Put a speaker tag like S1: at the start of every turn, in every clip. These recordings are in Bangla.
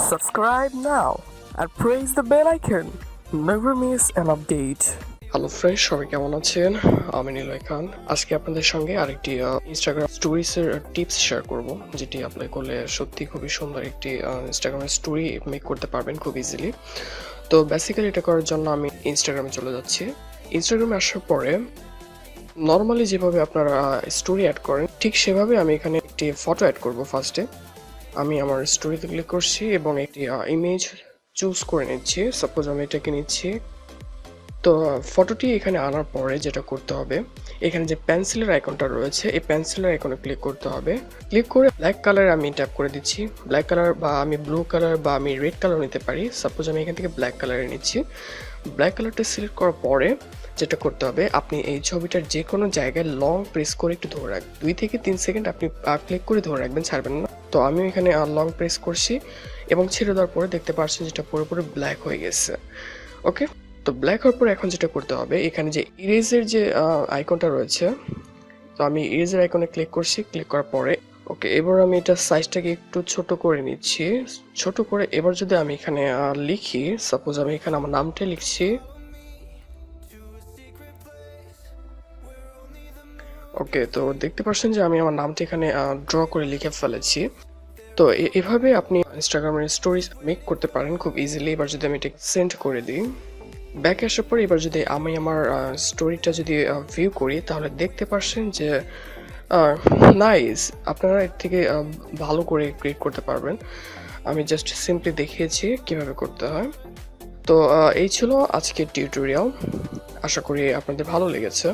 S1: Subscribe now and press the bell icon. Never miss an update.
S2: Hello friends, সবাই কেমন আছেন? আমি নিলয় খান। আজকে আপনাদের সঙ্গে আরেকটি ইনস্টাগ্রাম স্টোরিজের টিপস শেয়ার করব, যেটি অ্যাপ্লাই করলে সত্যি খুবই সুন্দর একটি ইনস্টাগ্রামের স্টোরি মেক করতে পারবেন খুব ইজিলি। তো বেসিক্যালি এটা করার জন্য আমি ইনস্টাগ্রামে চলে যাচ্ছি। ইনস্টাগ্রামে আসার পরে নর্মালি যেভাবে আপনারা স্টোরি অ্যাড করেন ঠিক সেভাবে আমি এখানে একটি ফটো অ্যাড করব। ফার্স্টে আমি আমার স্টোরিতে ক্লিক করছি এবং একটি ইমেজ চুজ করে নিচ্ছি। সাপোজ আমি এটাকে নিচ্ছি। তো ফটোটি এখানে আনার পরে যেটা করতে হবে, এখানে যে পেন্সিলের আইকনটা রয়েছে এই পেন্সিলের আইকনে ক্লিক করতে হবে। ক্লিক করে ব্ল্যাক কালার আমি ট্যাপ করে দিচ্ছি। ব্ল্যাক কালার বা আমি ব্লু কালার বা আমি রেড কালার নিতে পারি। সাপোজ আমি এখান থেকে ব্ল্যাক কালারে নিচ্ছি। ব্ল্যাক কালারটা সিলেক্ট করার পরে যেটা করতে হবে, আপনি এই ছবিটার যে কোনো জায়গায় লং প্রেস করে একটু ধরে রাখবেন। 2 থেকে 3 সেকেন্ড আপনি ক্লিক করে ধরে রাখবেন, ছাড়বেন না। তো আমি এখানে লং প্রেস করছি এবং ছেড়ে দেওয়ার পরে দেখতে পাচ্ছেন যেটা পুরোপুরি ব্ল্যাক হয়ে গেছে। ওকে, তো ব্ল্যাক হওয়ার পরে এখন যেটা করতে হবে, এখানে যে ইরেজের যে আইকনটা রয়েছে, তো আমি ইরেজের আইকনে ক্লিক করছি। ক্লিক করার পরে ওকে, এবার আমি এটা সাইজটাকে একটু ছোট করে নিচ্ছি। ছোট করে এবার যদি আমি এখানে লিখি, সাপোজ আমি এখানে আমার নামটা লিখছি। ওকে, তো দেখতে পাচ্ছেন যে আমি আমার নামটা এখানে ড্র করে লিখে ফেলেছি। তো এভাবে আপনি ইনস্টাগ্রামের স্টোরিজ মেক করতে পারেন খুব ইজিলি। এবার যদি আমি এটা সেন্ড করে দিই, ব্যাকে আসার পর এবার যদি আমি আমার স্টোরিটা যদি ভিউ করি, তাহলে দেখতে পাচ্ছেন যে নাইস। আপনারা এর থেকে ভালো করে ক্রিয়েট করতে পারবেন। আমি জাস্ট সিম্পলি দেখিয়েছি কিভাবে করতে হয়। তো এই ছিল আজকের টিউটোরিয়াল। আশা করি আপনাদের ভালো লেগেছে।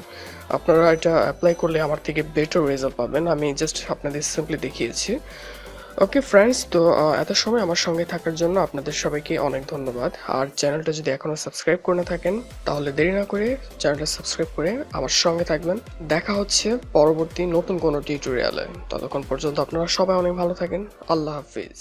S2: আপনারা এটা অ্যাপ্লাই করলে আমার থেকে বেটার রেজাল্ট পাবেন। আমি জাস্ট আপনাদের সিম্পলি দেখিয়েছি। ওকে ফ্রেন্ডস, তো এত সময় আমার সঙ্গে থাকার জন্য আপনাদের সবাইকে অনেক ধন্যবাদ। আর চ্যানেলটা যদি এখনও সাবস্ক্রাইব করে না থাকেন, তাহলে দেরি না করে চ্যানেলটা সাবস্ক্রাইব করে আমার সঙ্গে থাকবেন। দেখা হচ্ছে পরবর্তী নতুন কোনো টিউটোরিয়ালে। ততক্ষণ পর্যন্ত আপনারা সবাই অনেক ভালো থাকেন। আল্লাহ হাফিজ।